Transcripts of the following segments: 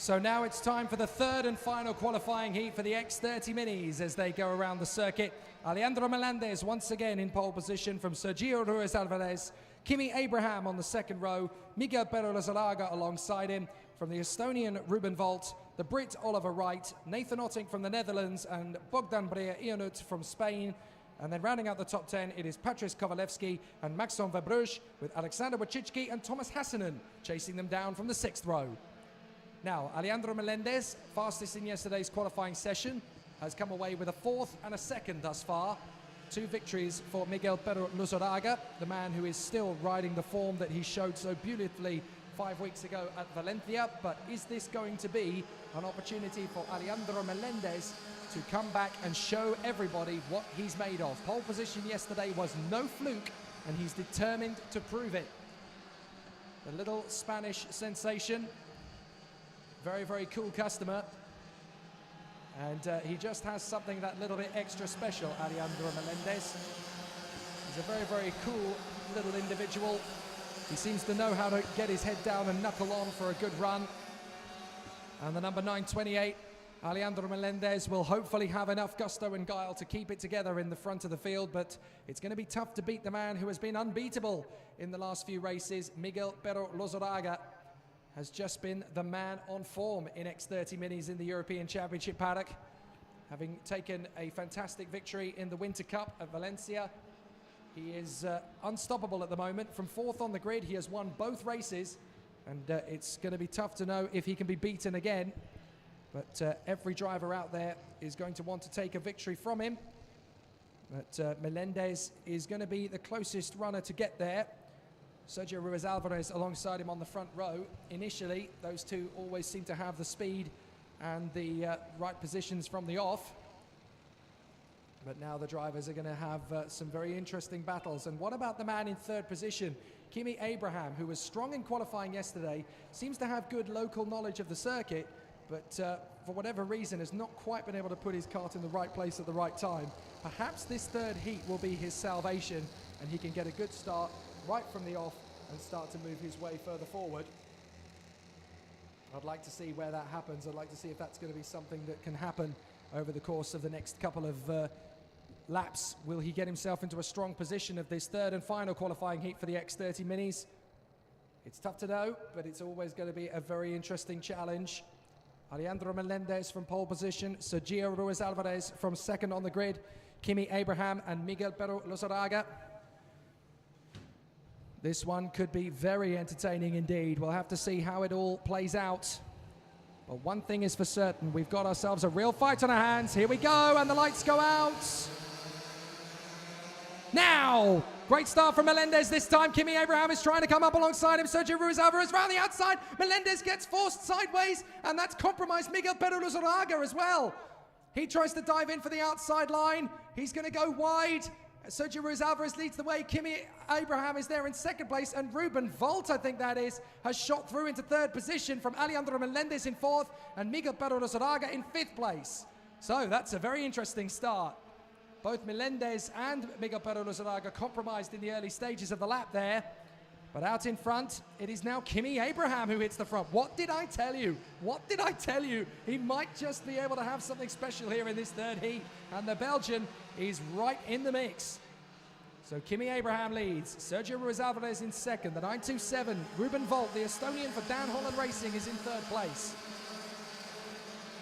So now it's time for the third and final qualifying heat for the X30 Minis as they go around the circuit. Alejandro Melendez once again in pole position from Sergio Ruiz Alvarez. Kimi Abraham on the second row. Miguel Pero Lizarraga alongside him. From the Estonian Ruben Volt, the Brit Oliver Wright, Nathan Otting from the Netherlands, and Bogdan Brea-Ionut from Spain. And then rounding out the top 10, it is Patrice Kovalevsky and Maxime Verbruch, with Alexander Wojcicki and Thomas Hassanen chasing them down from the sixth row. Now, Alejandro Melendez, fastest in yesterday's qualifying session, has come away with a fourth and a second thus far. 2 victories for Miguel Pero Lizarraga, the man who is still riding the form that he showed so beautifully 5 weeks ago at Valencia. But is this going to be an opportunity for Alejandro Melendez to come back and show everybody what he's made of? Pole position yesterday was no fluke, and he's determined to prove it. The little Spanish sensation, very, very cool customer. And he just has something that little bit extra special, Alejandro Melendez. He's a very, very cool little individual. He seems to know how to get his head down and knuckle on for a good run. And the number 928, Alejandro Melendez, will hopefully have enough gusto and guile to keep it together in the front of the field, but it's going to be tough to beat the man who has been unbeatable in the last few races. Miguel Pero Lizarraga has just been the man on form in X30 Minis in the European Championship paddock, having taken a fantastic victory in the Winter Cup at Valencia. He is unstoppable at the moment. From fourth on the grid, he has won both races, and it's going to be tough to know if he can be beaten again. But every driver out there is going to want to take a victory from him. But Melendez is going to be the closest runner to get there. Sergio Ruiz Alvarez alongside him on the front row. Initially, those two always seem to have the speed and the right positions from the off. But now the drivers are going to have some very interesting battles. And what about the man in third position? Kimi Abraham, who was strong in qualifying yesterday, seems to have good local knowledge of the circuit, but for whatever reason has not quite been able to put his kart in the right place at the right time. Perhaps this third heat will be his salvation, and he can get a good start right from the off and start to move his way further forward. I'd like to see where that happens. I'd like to see if that's going to be something that can happen over the course of the next couple of laps. Will he get himself into a strong position of this third and final qualifying heat for the X30 Minis? It's tough to know, but it's always going to be a very interesting challenge. Alejandro Melendez from pole position, Sergio Ruiz Alvarez from second on the grid, Kimi Abraham and Miguel Pero Lizarraga. This one could be very entertaining indeed. We'll have to see how it all plays out. But one thing is for certain, we've got ourselves a real fight on our hands. Here we go, and the lights go out. Now, great start from Melendez this time. Kimi Abraham is trying to come up alongside him. Sergio Ruiz Alvarez round the outside. Melendez gets forced sideways, and that's compromised Miguel Pero Lizarraga as well. He tries to dive in for the outside line. He's going to go wide. Sergio Ruiz Alvarez leads the way. Kimi Abraham is there in second place, and Ruben Volt, I think that is, has shot through into third position from Alejandro Melendez in fourth and Miguel Pero Lizarraga in fifth place. So that's a very interesting start. Both Melendez and Miguel Pero Lizarraga compromised in the early stages of the lap there. But out in front, it is now Kimi Abraham who hits the front. What did I tell you? What did I tell you? He might just be able to have something special here in this third heat. And the Belgian is right in the mix. So Kimi Abraham leads. Sergio Ruiz Alvarez in second. The 927, Ruben Volt, the Estonian for Dan Holland Racing, is in third place.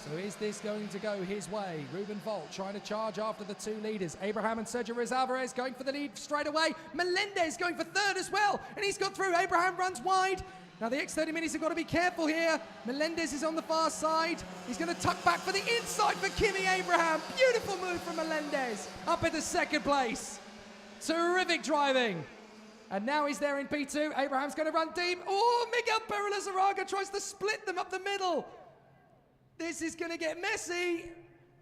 So is this going to go his way? Ruben Volt trying to charge after the two leaders. Abraham and Sergio Ruiz Alvarez going for the lead straight away. Melendez going for third as well, and he's got through. Abraham runs wide. Now the X30 Minis have got to be careful here. Melendez is on the far side. He's going to tuck back for the inside for Kimi Abraham. Beautiful move from Melendez. Up into second place. Terrific driving. And now he's there in P2. Abraham's going to run deep. Oh, Miguel Pero Lizarraga tries to split them up the middle. This is going to get messy,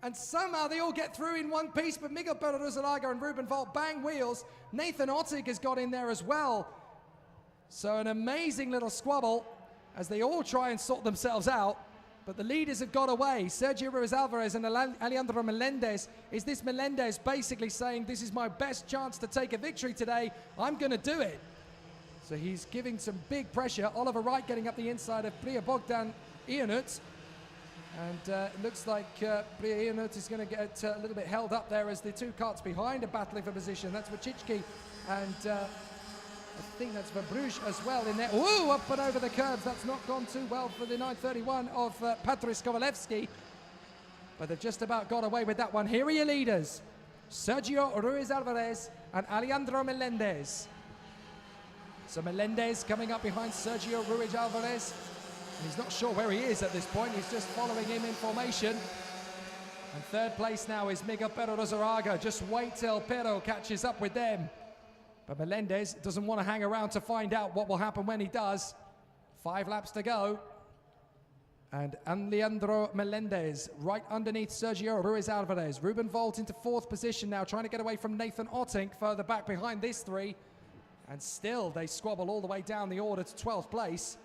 and somehow they all get through in one piece, but Miguel Pero Lizarraga and Ruben Volt bang wheels. Nathan Otting has got in there as well. So an amazing little squabble as they all try and sort themselves out, but the leaders have got away. Sergio Ruiz Alvarez and Alejandro Melendez. Is this Melendez basically saying, this is my best chance to take a victory today? I'm going to do it. So he's giving some big pressure. Oliver Wright getting up the inside of Priya Bogdan Ionut. And it looks like Priya Ionut is going to get a little bit held up there as the two carts behind are battling for position. That's Wachicki and I think that's Verbruge as well in there. Ooh, up and over the curbs. That's not gone too well for the 931 of Patrice Kovalevski. But they've just about got away with that one. Here are your leaders. Sergio Ruiz Alvarez and Alejandro Melendez. So Melendez coming up behind Sergio Ruiz Alvarez. And he's not sure where he is at this point. He's just following him in formation. And third place now is Miguel Pero Lizarraga. Just wait till Pero catches up with them. But Melendez doesn't want to hang around to find out what will happen when he does. 5 laps to go. And Alejandro Melendez right underneath Sergio Ruiz Alvarez. Ruben Volt into 4th position now, trying to get away from Nathan Ottink further back behind this 3. And still they squabble all the way down the order to 12th place.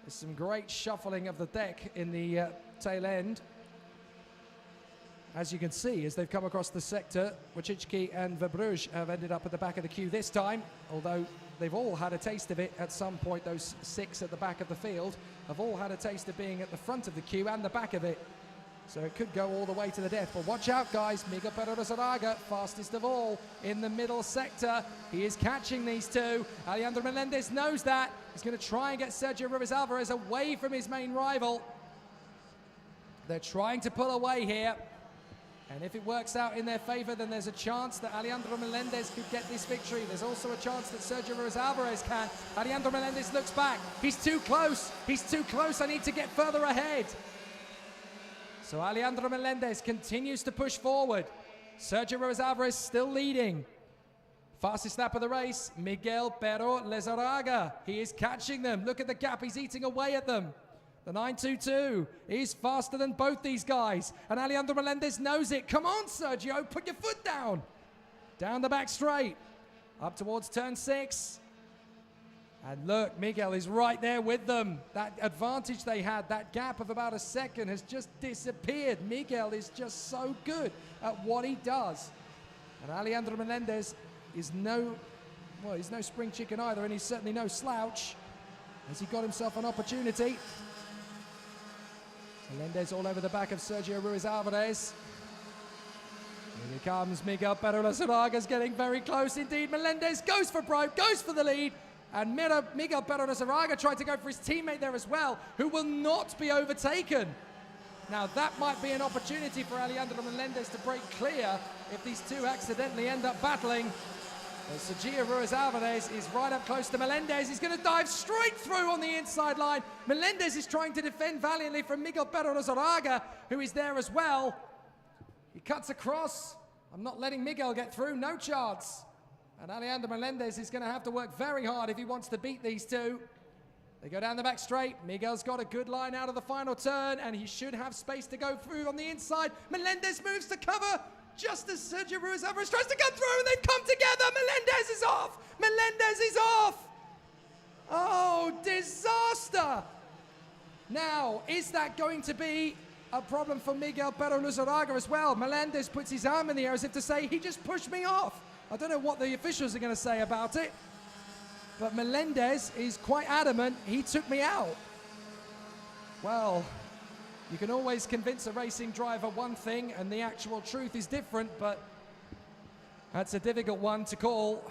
There's some great shuffling of the deck in the tail end. As you can see, as they've come across the sector, Wachicki and Verbruge have ended up at the back of the queue this time, although they've all had a taste of it at some point. Those 6 at the back of the field have all had a taste of being at the front of the queue and the back of it. So it could go all the way to the death. But watch out, guys. Miguel Pero Lizarraga, fastest of all in the middle sector. He is catching these two. Alejandro Melendez knows that. He's going to try and get Sergio Ruiz Alvarez away from his main rival. They're trying to pull away here. And if it works out in their favor, then there's a chance that Alejandro Melendez could get this victory. There's also a chance that Sergio Ruiz Alvarez can. Alejandro Melendez looks back. He's too close. He's too close. I need to get further ahead. So Alejandro Melendez continues to push forward. Sergio Ruiz Alvarez still leading. Fastest lap of the race, Miguel Pero Lizarraga. He is catching them. Look at the gap. He's eating away at them. The 922 is faster than both these guys. And Alejandro Melendez knows it. Come on, Sergio, put your foot down. Down the back straight. Up towards turn 6. And look, Miguel is right there with them. That advantage they had, that gap of about a second has just disappeared. Miguel is just so good at what he does. And Alejandro Melendez is he's no spring chicken either, and he's certainly no slouch. Has he got himself an opportunity? Melendez all over the back of Sergio Ruiz Alvarez. Here he comes, Miguel Pero Lizarraga's getting very close indeed. Melendez goes for broke, goes for the lead. And Miguel Pero Lizarraga tried to go for his teammate there as well, who will not be overtaken. Now that might be an opportunity for Alejandro Melendez to break clear if these two accidentally end up battling. Sergio Ruiz Alvarez is right up close to Melendez. He's going to dive straight through on the inside line. Melendez is trying to defend valiantly from Miguel Pero Lizarraga, who is there as well. He cuts across. I'm not letting Miguel get through, no chance. And Alejandro Melendez is going to have to work very hard if he wants to beat these two. They go down the back straight. Miguel's got a good line out of the final turn, and he should have space to go through on the inside. Melendez moves to cover just as Sergio Ruiz Alvarez tries to get through, and they've come together. Melendez is off. Melendez is off. Oh, disaster. Now, is that going to be a problem for Miguel Pero Lizarraga as well? Melendez puts his arm in the air as if to say, he just pushed me off. I don't know what the officials are going to say about it, but Melendez is quite adamant, he took me out. Well, you can always convince a racing driver one thing and the actual truth is different, but that's a difficult one to call.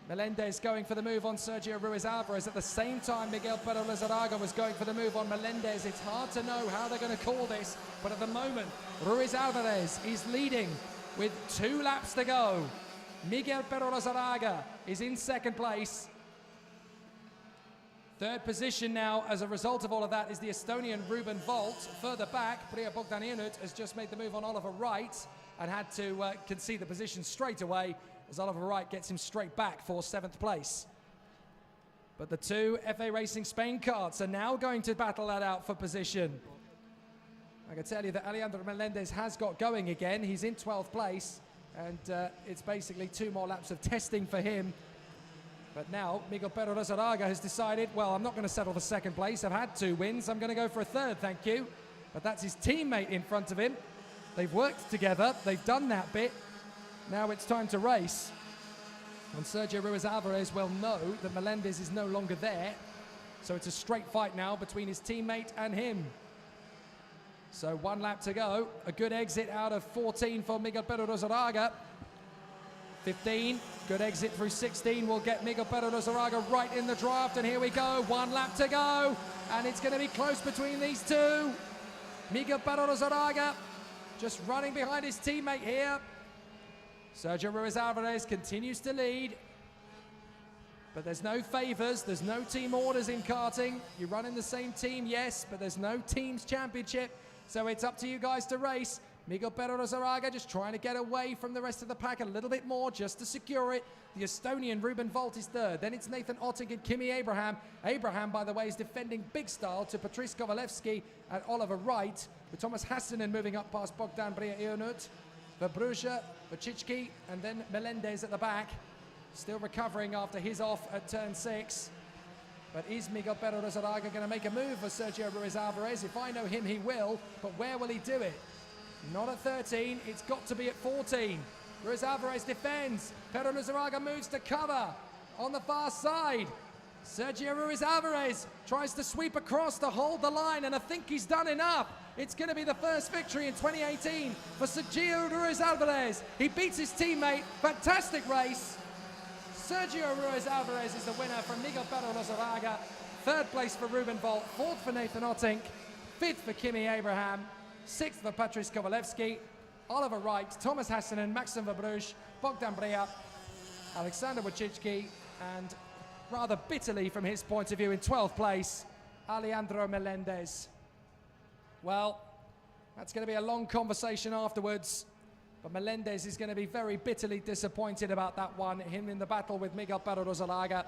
Melendez going for the move on Sergio Ruiz Alvarez. At the same time, Miguel Pero Lizarraga was going for the move on Melendez. It's hard to know how they're going to call this, but at the moment, Ruiz Alvarez is leading with 2 laps to go. Miguel Pero Lizarraga is in 2nd place. 3rd position now, as a result of all of that, is the Estonian Ruben Volt. Further back, Priya Bogdan Ionut has just made the move on Oliver Wright and had to concede the position straight away as Oliver Wright gets him straight back for 7th place. But the 2 FA Racing Spain carts are now going to battle that out for position. I can tell you that Alejandro Melendez has got going again. He's in 12th place, and it's basically 2 more laps of testing for him. But now Miguel Pero Lizarraga has decided, well, I'm not going to settle for 2nd place. I've had 2 wins. I'm going to go for a 3rd, thank you. But that's his teammate in front of him. They've worked together. They've done that bit. Now it's time to race. And Sergio Ruiz Alvarez will know that Melendez is no longer there. So it's a straight fight now between his teammate and him. So 1 lap to go. A good exit out of 14 for Miguel Pero Lizarraga. 15, good exit through 16 will get Miguel Pero Lizarraga right in the draft. And here we go, 1 lap to go. And it's going to be close between these two. Miguel Pero Lizarraga just running behind his teammate here. Sergio Ruiz Alvarez continues to lead. But there's no favors, there's no team orders in karting. You run in the same team, yes, but there's no team's championship. So it's up to you guys to race. Miguel Pero Lizarraga just trying to get away from the rest of the pack a little bit more just to secure it. The Estonian Ruben Volt is third. Then it's Nathan Otting and Kimi Abraham. Abraham, by the way, is defending big style to Patrice Kovalevsky and Oliver Wright, with Thomas Hassanen moving up past Bogdan Bria-Ionut, Verbrugge, Vachicki, and then Melendez at the back. Still recovering after his off at turn 6. But is Miguel Pero Lizarraga going to make a move for Sergio Ruiz Alvarez? If I know him, he will. But where will he do it? Not at 13. It's got to be at 14. Ruiz Alvarez defends. Pero Lizarraga moves to cover on the far side. Sergio Ruiz Alvarez tries to sweep across to hold the line, and I think he's done enough. It's going to be the first victory in 2018 for Sergio Ruiz Alvarez. He beats his teammate. Fantastic race. Sergio Ruiz Alvarez is the winner from Miguel Pero Lizarraga. Third place for Ruben Volt, fourth for Nathan Otting, fifth for Kimi Abraham, sixth for Patrice Kovalevsky, Oliver Wright, Thomas Hassanen, Maxim Verbrugge, Bogdan Bria, Alexander Wachicki, and rather bitterly from his point of view in 12th place, Alejandro Melendez. Well, that's going to be a long conversation afterwards. But Melendez is going to be very bitterly disappointed about that one, him in the battle with Miguel Pero Lizarraga.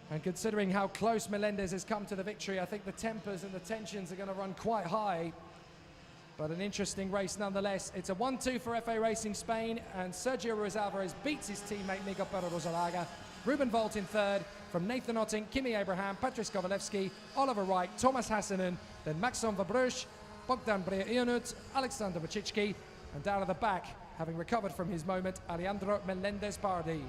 And considering how close Melendez has come to the victory, I think the tempers and the tensions are going to run quite high. But an interesting race nonetheless. It's a 1-2 for FA Racing Spain, and Sergio Ruiz Alvarez beats his teammate Miguel Pero Lizarraga. Ruben Volt in third, from Nathan Otting, Kimi Abraham, Patrice Kovalevsky, Oliver Wright, Thomas Hassanen, then Maxim Verbrugge, Bogdan Bria-Ionut, Alexander Wachicki, and down at the back, having recovered from his moment, Alejandro Melendez Bardi.